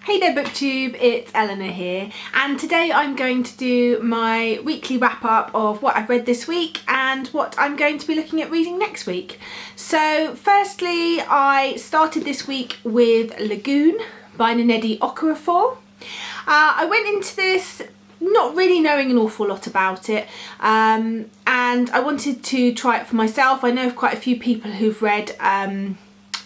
Hey there BookTube, it's Eleanor here, and today I'm going to do my weekly wrap up of what I've read this week and what I'm going to be looking at reading next week. So firstly, I started this week with Lagoon by Nnedi Okorafor. I went into this not really knowing an awful lot about it, and I wanted to try it for myself. I know of quite a few people who've read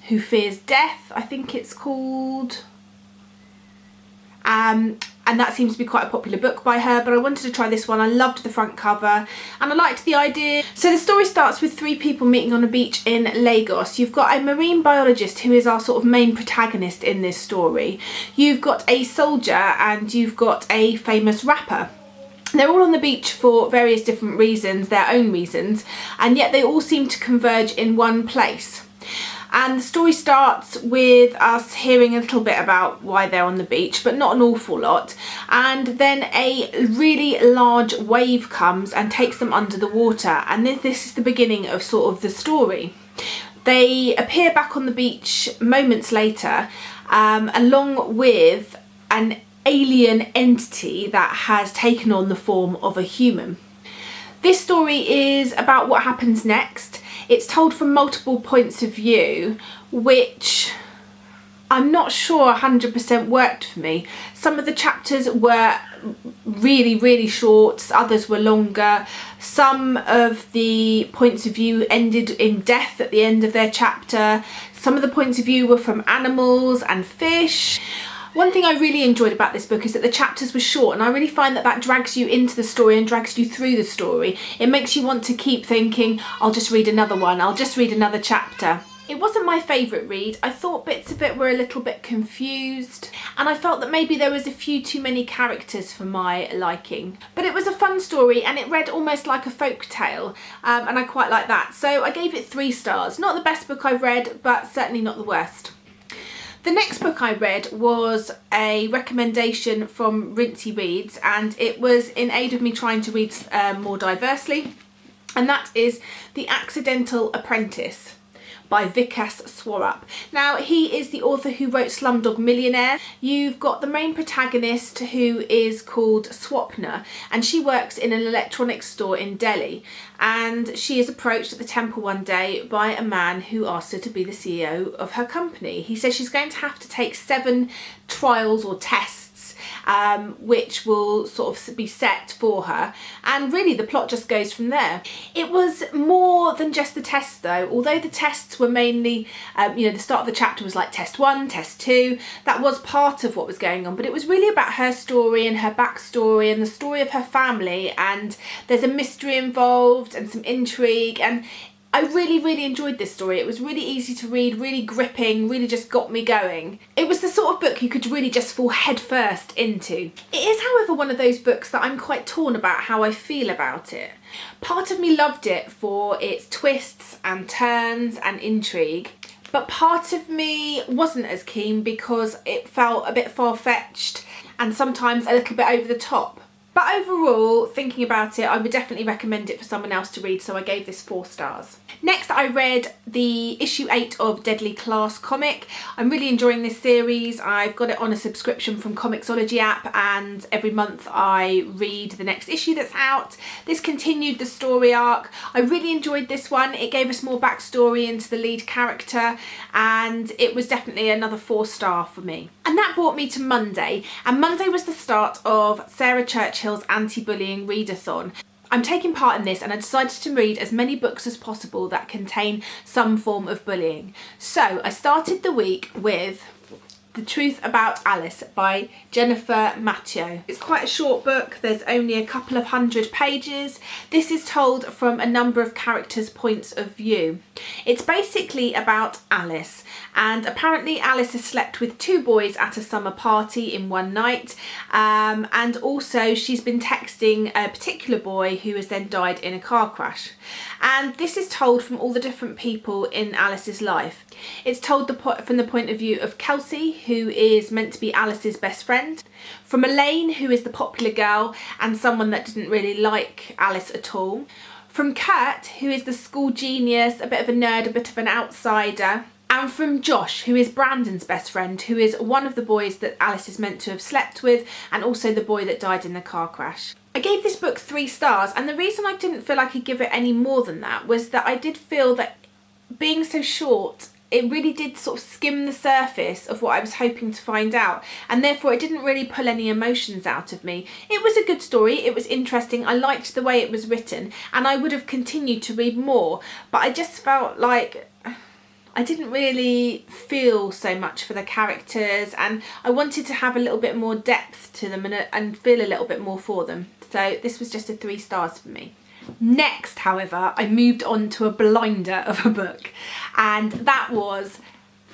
Who Fears Death, I think it's called. And that seems to be quite a popular book by her, but I wanted to try this one. I loved the front cover and I liked the idea. So the story starts with three people meeting on a beach in Lagos. You've got a marine biologist who is our sort of main protagonist in this story. You've got a soldier and you've got a famous rapper. They're all on the beach for various different reasons, their own reasons, and yet they all seem to converge in one place. And the story starts with us hearing a little bit about why they're on the beach, but not an awful lot. And then a really large wave comes and takes them under the water. And this is the beginning of sort of the story. They appear back on the beach moments later, along with an alien entity that has taken on the form of a human. This story is about what happens next. It's told from multiple points of view, which I'm not sure 100% worked for me. Some of the chapters were really short, others were longer. Some of the points of view ended in death at the end of their chapter. Some of the points of view were from animals and fish. One thing I really enjoyed about this book is that the chapters were short, and I really find that that drags you into the story and drags you through the story. It makes you want to keep thinking, I'll just read another one, I'll just read another chapter. It wasn't my favourite read. I thought bits of it were a little bit confused, and I felt that maybe there was a few too many characters for my liking. But it was a fun story and it read almost like a folk tale, and I quite like that. So I gave it 3 stars. Not the best book I've read, but certainly not the worst. The next book I read was a recommendation from Rincey Reads, and it was in aid of me trying to read more diversely, and that is The Accidental Apprentice by Vikas Swarup. Now, he is the author who wrote Slumdog Millionaire. You've got the main protagonist who is called Swapna, and she works in an electronics store in Delhi, and she is approached at the temple one day by a man who asks her to be the CEO of her company. He says she's going to have to take 7 trials or tests, which will sort of be set for her, and really the plot just goes from there. It was more than just the tests though. Although the tests were mainly, the start of the chapter was like test 1, test 2, that was part of what was going on, but it was really about her story and her backstory and the story of her family, and there's a mystery involved and some intrigue, and I really enjoyed this story. It was really easy to read, really gripping, really just got me going. It was the sort of book you could really just fall headfirst into. It is, however, one of those books that I'm quite torn about how I feel about it. Part of me loved it for its twists and turns and intrigue, but part of me wasn't as keen because it felt a bit far-fetched and sometimes a little bit over the top. But overall, thinking about it, I would definitely recommend it for someone else to read, so I gave this 4 stars. Next, I read the issue 8 of Deadly Class comic. I'm really enjoying this series. I've got it on a subscription from Comixology app, and every month I read the next issue that's out. This continued the story arc. I really enjoyed this one. It gave us more backstory into the lead character, and it was definitely another 4-star for me. And that brought me to Monday, and Monday was the start of Sarah Churchill's anti-bullying readathon. I'm taking part in this, and I decided to read as many books as possible that contain some form of bullying. So I started the week with The Truth About Alice by Jennifer Matteo. It's quite a short book. There's only a couple of 100 pages. This is told from a number of characters' points of view. It's basically about Alice, and apparently Alice has slept with 2 boys at a summer party in one night, and also she's been texting a particular boy who has then died in a car crash. And this is told from all the different people in Alice's life. It's told from the point of view of Kelsey, who is meant to be Alice's best friend, from Elaine, who is the popular girl and someone that didn't really like Alice at all, from Kurt, who is the school genius, a bit of a nerd, a bit of an outsider, and from Josh, who is Brandon's best friend, who is one of the boys that Alice is meant to have slept with, and also the boy that died in the car crash. I gave this book 3 stars, and the reason I didn't feel I could give it any more than that was that I did feel that being so short, it really did sort of skim the surface of what I was hoping to find out, and therefore it didn't really pull any emotions out of me. It was a good story, it was interesting, I liked the way it was written, and I would have continued to read more, but I just felt like I didn't really feel so much for the characters, and I wanted to have a little bit more depth to them and feel a little bit more for them. So this was just a 3 stars for me. Next, however, I moved on to a blinder of a book, and that was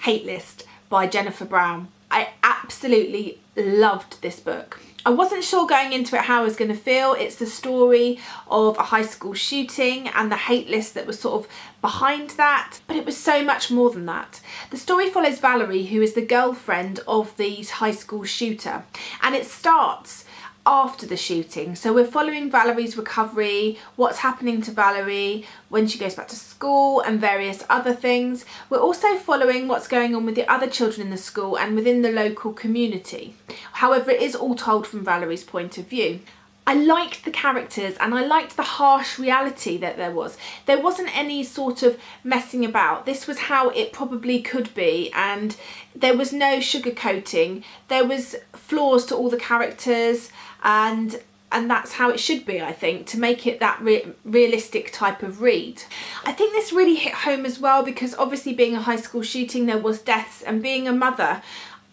Hate List by Jennifer Brown. I absolutely loved this book. I wasn't sure going into it how I was going to feel. It's the story of a high school shooting and the hate list that was sort of behind that, but it was so much more than that. The story follows Valerie, who is the girlfriend of the high school shooter, and it starts after the shooting. So we're following Valerie's recovery, what's happening to Valerie when she goes back to school, and various other things. We're also following what's going on with the other children in the school and within the local community. However, it is all told from Valerie's point of view. I liked the characters, and I liked the harsh reality that there was. There wasn't any sort of messing about. This was how it probably could be, and there was no sugarcoating. There was flaws to all the characters, and that's how it should be, I think, to make it that realistic type of read. I think this really hit home as well, because obviously being a high school shooting, there was deaths, and being a mother,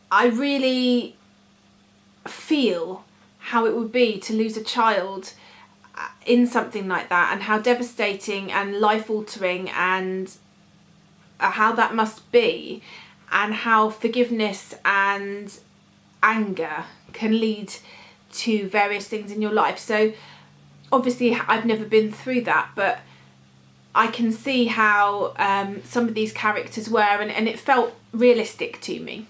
I really feel how it would be to lose a child in something like that, and how devastating and life-altering, and how that must be, and how forgiveness and anger can lead to various things in your life. So obviously I've never been through that, but I can see how some of these characters were, and it felt realistic to me.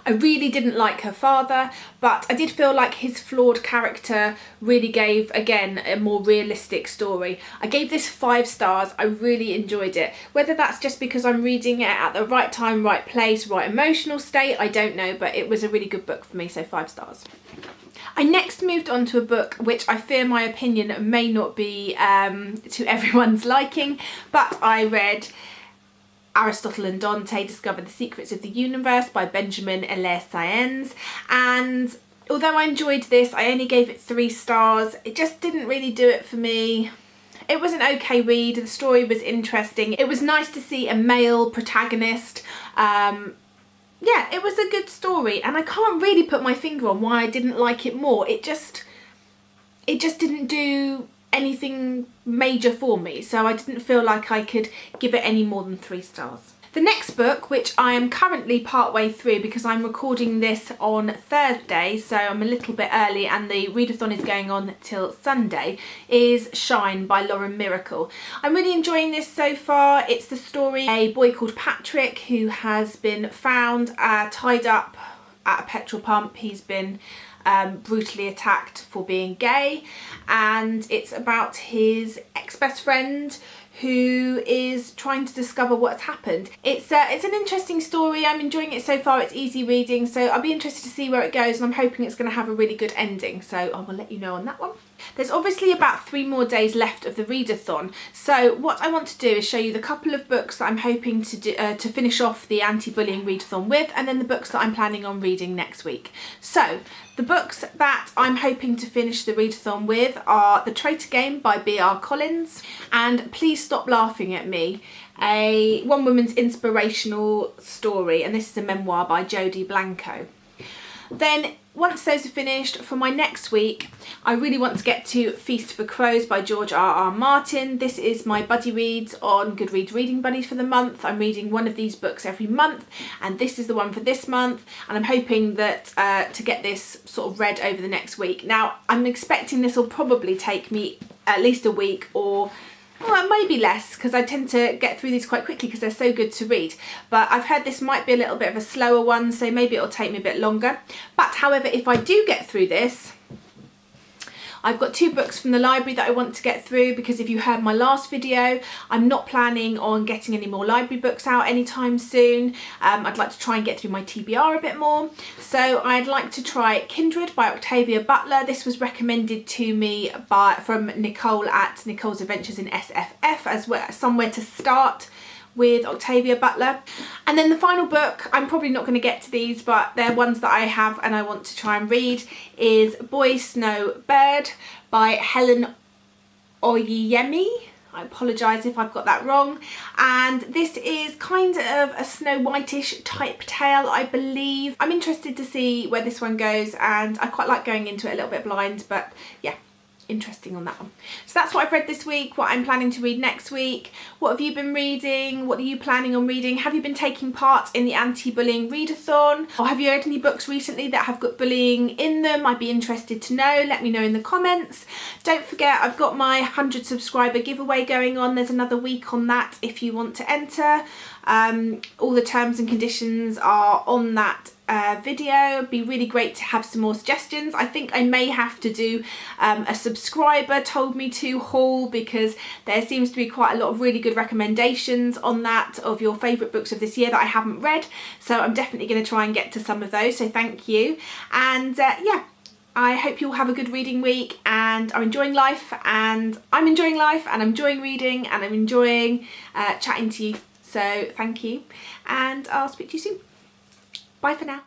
I really didn't like her father, but I did feel like his flawed character really gave, again, a more realistic story. I gave this 5 stars. I really enjoyed it. Whether that's just because I'm reading it at the right time, right place, right emotional state, I don't know, but it was a really good book for me, so 5 stars. I next moved on to a book which I fear my opinion may not be to everyone's liking, but I read Aristotle and Dante Discover the Secrets of the Universe by Benjamin Hilaire Sáenz, and although I enjoyed this, I only gave it 3 stars. It just didn't really do it for me. It was an okay read, the story was interesting, it was nice to see a male protagonist. Yeah, it was a good story, and I can't really put my finger on why I didn't like it more. It just didn't do anything major for me, so I didn't feel like I could give it any more than 3 stars. The next book, which I am currently partway through because I'm recording this on Thursday, so I'm a little bit early and the readathon is going on till Sunday, is Shine by Lauren Miracle. I'm really enjoying this so far. It's the story of a boy called Patrick who has been found tied up at a petrol pump. He's been brutally attacked for being gay, and it's about his ex-best friend who is trying to discover what's happened. It's an interesting story. I'm enjoying it so far. It's easy reading, so I'll be interested to see where it goes, and I'm hoping it's going to have a really good ending, so I will let you know on that one. There's obviously about 3 more days left of the readathon, so what I want to do is show you the couple of books that I'm hoping to do, to finish off the anti-bullying readathon with, and then the books that I'm planning on reading next week. So the books that I'm hoping to finish the readathon with are The Traitor Game by B.R. Collins and Please Stop Laughing at Me, a one woman's inspirational story, and this is a memoir by Jodie Blanco. Then once those are finished, for my next week, I really want to get to Feast for Crows by George R.R. Martin. This is my buddy reads on Goodreads Reading Buddies for the month. I'm reading one of these books every month, and this is the one for this month, and I'm hoping that to get this sort of read over the next week. Now, I'm expecting this will probably take me at least a week, or well, maybe less, because I tend to get through these quite quickly because they're so good to read. But I've heard this might be a little bit of a slower one, so maybe it'll take me a bit longer. But however, if I do get through this, I've got 2 books from the library that I want to get through, because if you heard my last video, I'm not planning on getting any more library books out anytime soon. I'd like to try and get through my TBR a bit more. So I'd like to try Kindred by Octavia Butler. This was recommended to me from Nicole at Nicole's Adventures in SFF as well, somewhere to start with Octavia Butler. And then the final book, I'm probably not going to get to these, but they're ones that I have and I want to try and read, is Boy Snow Bird by Helen Oyeyemi. I apologise if I've got that wrong. And this is kind of a Snow White-ish type tale, I believe. I'm interested to see where this one goes, and I quite like going into it a little bit blind, but yeah, interesting on that one. So that's what I've read this week, what I'm planning to read next week. What have you been reading? What are you planning on reading? Have you been taking part in the anti-bullying readathon? Or have you read any books recently that have got bullying in them? I'd be interested to know. Let me know in the comments. Don't forget, I've got my 100 subscriber giveaway going on. There's another week on that if you want to enter. All the terms and conditions are on that video. It'd be really great to have some more suggestions. I think I may have to do a subscriber told me to haul, because there seems to be quite a lot of really good recommendations on that of your favourite books of this year that I haven't read, so I'm definitely going to try and get to some of those, so thank you. And yeah, I hope you all have a good reading week and are enjoying life, and I'm enjoying life, and I'm enjoying reading, and I'm enjoying chatting to you. So thank you, and I'll speak to you soon. Bye for now.